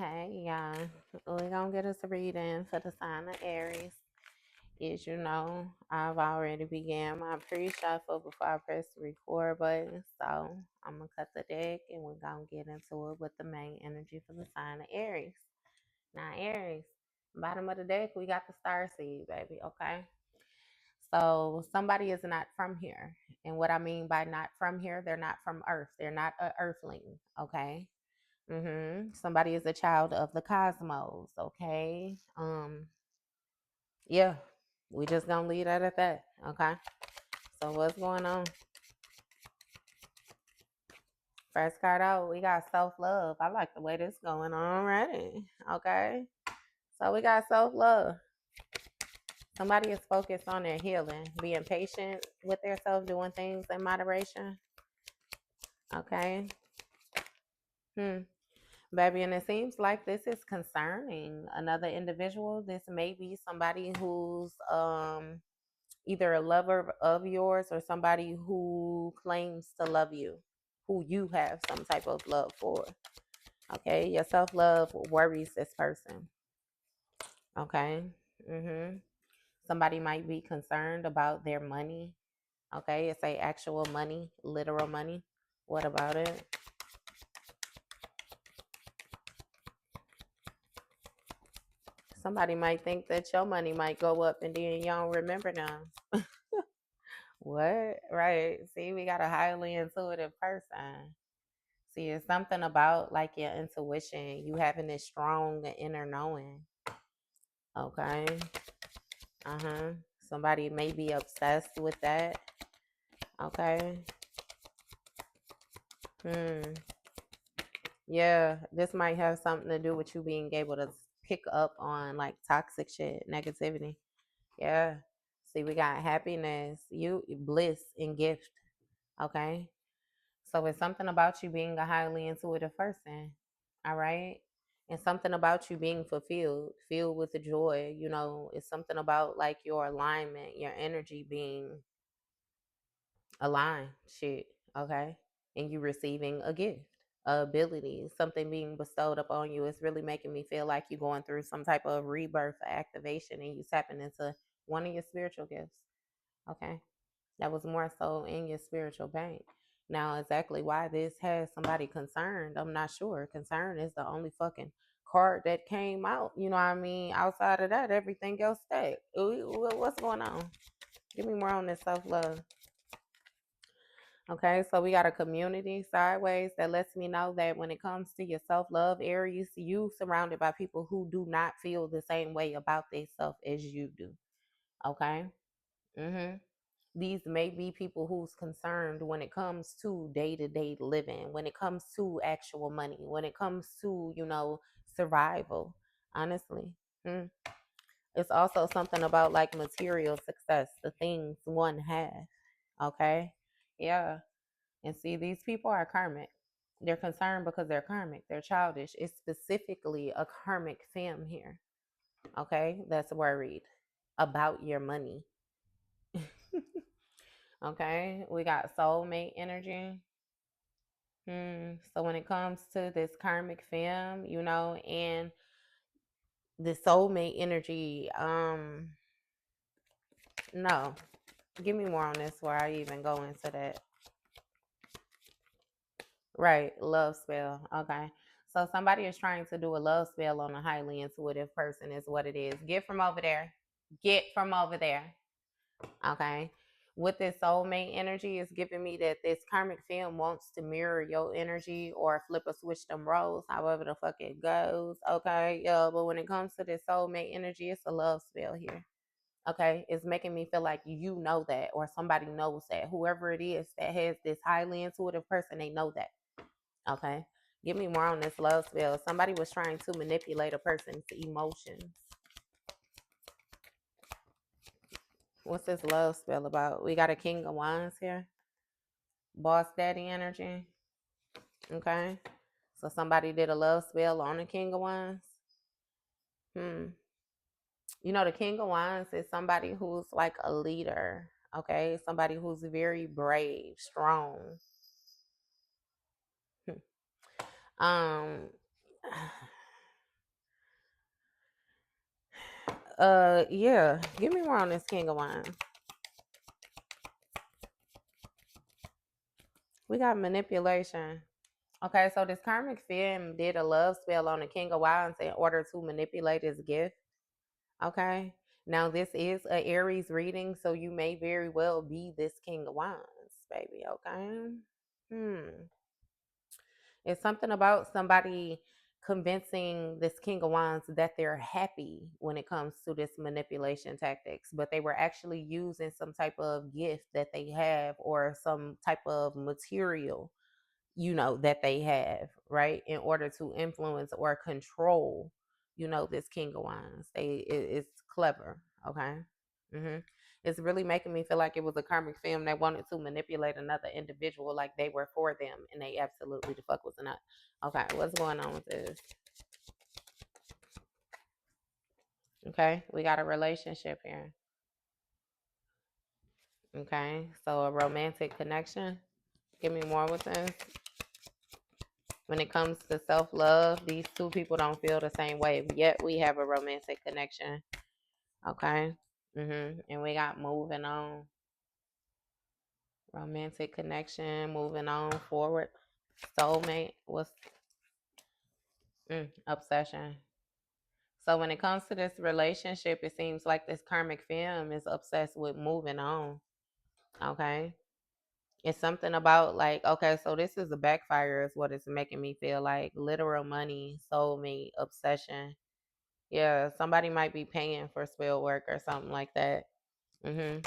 Hey, y'all. We're going to get us a reading for the sign of Aries. As you know, I've already began my pre-shuffle before I press the record button. So I'm going to cut the deck and we're going to get into it with the main energy for the sign of Aries. Now, Aries, bottom of the deck, we got the star seed, baby. Okay. So somebody is not from here. And what I mean by not from here, they're not from Earth. They're not an earthling. Okay. Somebody is a child of the cosmos, okay? Yeah, we just gonna leave that at that, okay? So what's going on? First card out, we got self-love. I like the way this going on already, okay? So we got self-love. Somebody is focused on their healing, being patient with themselves, doing things in moderation, okay? Hmm. Baby, and it seems like this is concerning another individual. This may be somebody who's either a lover of yours or somebody who claims to love you, who you have some type of love for. Okay, your self-love worries this person. Okay. Somebody might be concerned about their money. Okay, it's a actual money, literal money. What about it? Somebody might think that your money might go up and then you don't remember now. What? Right. See, we got a highly intuitive person. See, it's something about like your intuition, you having this strong inner knowing. Okay. Somebody may be obsessed with that. Okay. Hmm. Yeah, this might have something to do with you being able to pick up on like toxic shit, negativity. Yeah. See, we got happiness, you bliss and gift. Okay. So it's something about you being a highly intuitive person. All right. And something about you being fulfilled, filled with the joy. It's something about like your alignment, your energy being aligned. Shit. Okay. And you receiving a gift, a ability, something being bestowed upon you. It's really making me feel like you're going through some type of rebirth activation and you tapping into one of your spiritual gifts. Okay. That was more so in your spiritual bank. Now, exactly why this has somebody concerned, I'm not sure. Concern is the only fucking card that came out. You know what I mean? Outside of that, everything else stayed. What's going on? Give me more on this self love. Okay, so we got a community sideways that lets me know that when it comes to your self love Aries, you surrounded by people who do not feel the same way about themselves as you do. Okay. Mm-hmm. These may be people who's concerned when it comes to day-to-day living, when it comes to actual money, when it comes to survival, honestly. It's also something about like material success, the things one has. Okay. Yeah. And see, these people are karmic. They're concerned because they're karmic, they're childish. It's specifically a karmic femme here, okay, that's worried about your money. Okay, we got soulmate energy. So when it comes to this karmic femme, and the soulmate energy, no. Give me more on this before I even go into that. Right, love spell. Okay. So somebody is trying to do a love spell on a highly intuitive person is what it is. Get from over there. Get from over there. Okay. With this soulmate energy, is giving me that this karmic film wants to mirror your energy or flip or switch them roles, however the fuck it goes. Okay. Yeah. But when it comes to this soulmate energy, it's a love spell here. Okay. It's making me feel like you know that or somebody knows that. Whoever it is that has this highly intuitive person, they know that. Okay. Give me more on this love spell. Somebody was trying to manipulate a person's emotions. What's this love spell about? We got a King of Wands here. Boss daddy energy. Okay. So somebody did a love spell on the King of Wands. The King of Wands is somebody who's like a leader. Okay. Somebody who's very brave, strong. Um Yeah. Give me more on this King of Wands. We got manipulation. Okay, so this karmic film did a love spell on the King of Wands in order to manipulate his gift. Okay. Now this is a Aries reading, so you may very well be this King of Wands, baby. Okay. Hmm. It's something about somebody convincing this King of Wands that they're happy when it comes to this manipulation tactics, but they were actually using some type of gift that they have or some type of material, that they have, right, in order to influence or control, this King of Wands. It's clever, okay? hmm It's really making me feel like it was a karmic film that wanted to manipulate another individual like they were for them, and they absolutely the fuck was not. Okay, what's going on with this? Okay, we got a relationship here. Okay, so a romantic connection. Give me more with this. When it comes to self-love, these two people don't feel the same way, yet we have a romantic connection. Okay. And we got moving on. Romantic connection, moving on forward. Soulmate. What's obsession? So when it comes to this relationship, it seems like this karmic film is obsessed with moving on. Okay. It's something about like, okay, so this is a backfire is what it's making me feel like. Literal money, soulmate, obsession. Yeah, somebody might be paying for spell work or something like that. hmm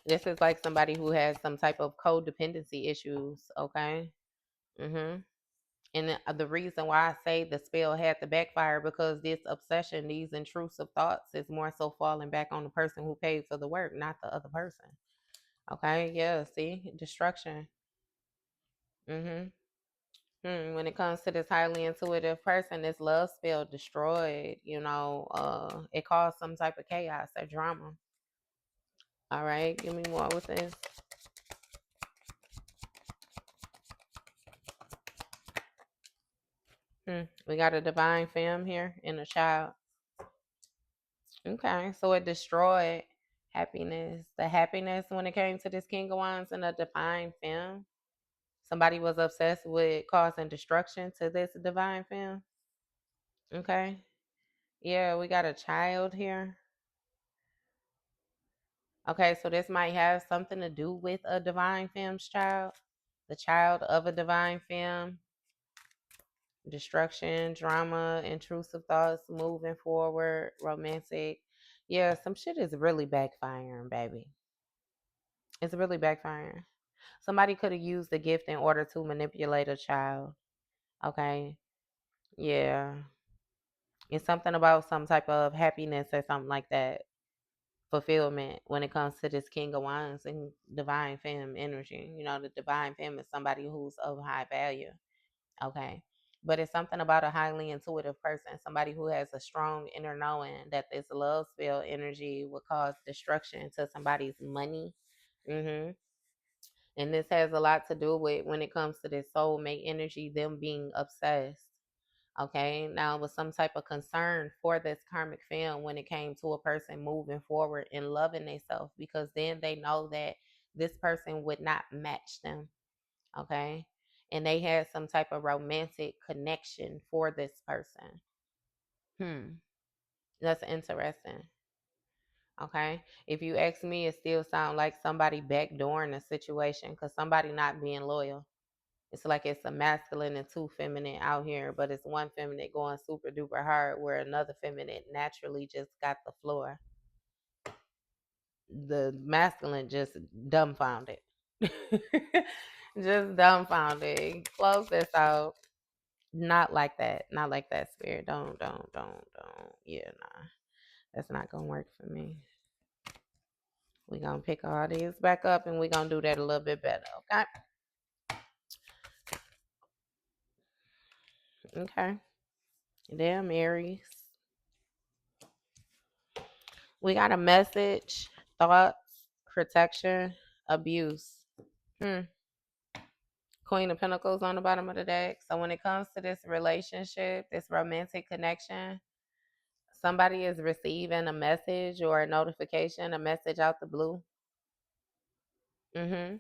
This is like somebody who has some type of codependency issues. Okay. hmm And the reason why I say the spell had to backfire because this obsession, these intrusive thoughts, is more so falling back on the person who paid for the work, not the other person. Okay. Yeah. See, destruction. hmm When it comes to this highly intuitive person, this love spell destroyed, it caused some type of chaos or drama. All right, give me more with this. We got a divine femme here and a child. Okay, so it destroyed happiness. The happiness when it came to this King of Wands and a divine femme. Somebody was obsessed with causing destruction to this divine femme. Okay, yeah, we got a child here. Okay, so this might have something to do with a divine femme's child. The child of a divine femme. Destruction, drama, intrusive thoughts, moving forward, romantic. Yeah, some shit is really backfiring, baby. It's really backfiring. Somebody could have used the gift in order to manipulate a child. Okay. Yeah. It's something about some type of happiness or something like that. Fulfillment when it comes to this King of Wands and divine femme energy. The divine femme is somebody who's of high value. Okay. But it's something about a highly intuitive person, somebody who has a strong inner knowing that this love spell energy will cause destruction to somebody's money. hmm And this has a lot to do with when it comes to this soulmate energy, them being obsessed. Okay. Now, with some type of concern for this karmic film when it came to a person moving forward and loving themselves, because then they know that this person would not match them. Okay. And they had some type of romantic connection for this person. Hmm. That's interesting. Okay. If you ask me, it still sounds like somebody backdooring a situation because somebody not being loyal. It's like it's a masculine and two feminine out here, but it's one feminine going super duper hard where another feminine naturally just got the floor. The masculine just dumbfounded. Just dumbfounded. Close this out. Not like that. Not like that, spirit. Don't. Yeah, nah. That's not gonna work for me. We're gonna pick all these back up and we're gonna do that a little bit better, okay? Okay. Damn Aries. We got a message, thoughts, protection, abuse. Hmm. Queen of Pentacles on the bottom of the deck. So when it comes to this relationship, this romantic connection, Somebody is receiving a message or a notification, a message out the blue. Mm-hmm.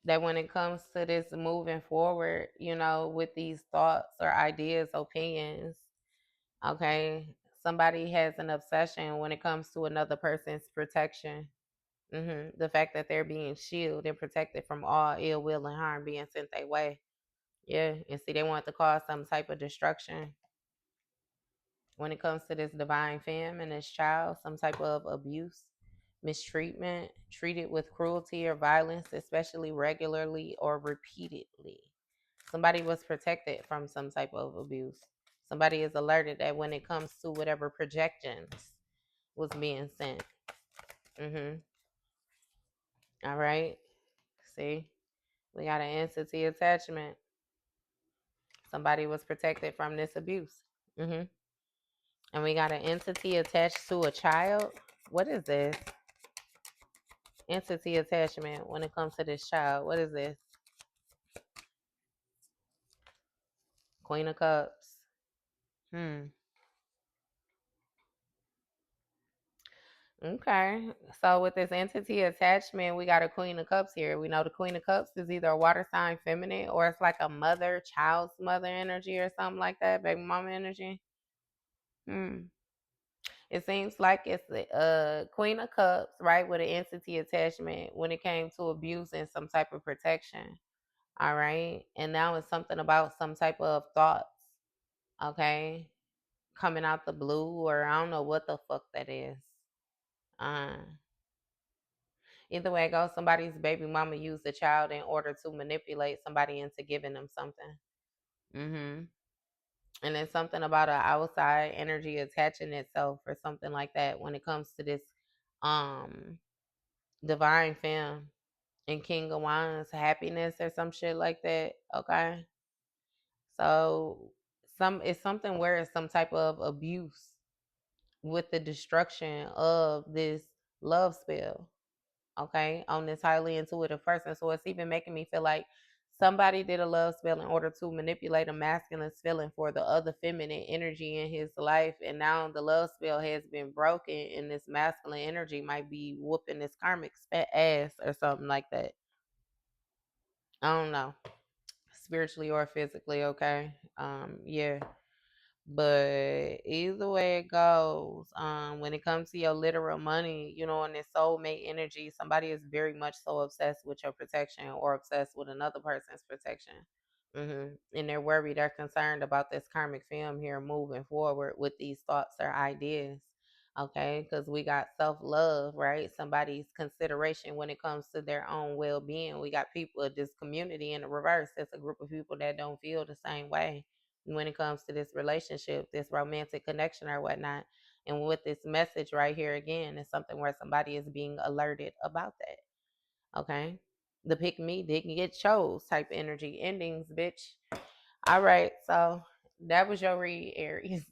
That when it comes to this moving forward, with these thoughts or ideas, opinions, okay, somebody has an obsession when it comes to another person's protection. The fact that they're being shielded and protected from all ill will and harm being sent their way. Yeah, and see, they want to cause some type of destruction when it comes to this divine femme and this child, some type of abuse, mistreatment, treated with cruelty or violence, especially regularly or repeatedly. Somebody was protected from some type of abuse. Somebody is alerted that when it comes to whatever projections was being sent. All right. See, we got an entity attachment. Somebody was protected from this abuse. hmm And we got an entity attached to a child. What is this? Entity attachment when it comes to this child. What is this? Queen of Cups. Hmm. Okay. So with this entity attachment, we got a Queen of Cups here. We know the Queen of Cups is either a water sign feminine or it's like a mother, child's mother energy or something like that, baby mama energy. Hmm. It seems like it's the Queen of Cups, right, with an entity attachment when it came to abuse and some type of protection. All right. And now it's something about some type of thoughts, okay, coming out the blue, or I don't know what the fuck that is. Uh, Either way it goes, somebody's baby mama used a child in order to manipulate somebody into giving them something. hmm And it's something about an outside energy attaching itself or something like that when it comes to this um divine femme and King of Wands happiness or some shit like that. Okay. So it's something where it's some type of abuse with the destruction of this love spell, okay, on this highly intuitive person. So it's even making me feel like somebody did a love spell in order to manipulate a masculine's feeling for the other feminine energy in his life. And now the love spell has been broken, and this masculine energy might be whooping this karmic ass or something like that. I don't know, spiritually or physically, okay? Yeah. But either way it goes, when it comes to your literal money, and this soulmate energy, somebody is very much so obsessed with your protection or obsessed with another person's protection. And they're worried, they're concerned about this karmic film here moving forward with these thoughts or ideas. Okay, because we got self love, right? Somebody's consideration when it comes to their own well being. We got people of this community in the reverse. It's a group of people that don't feel the same way when it comes to this relationship, this romantic connection or whatnot. And with this message right here again, it's something where somebody is being alerted about that. Okay. The pick me didn't get chose type energy endings, bitch. All right. So that was your read, Aries.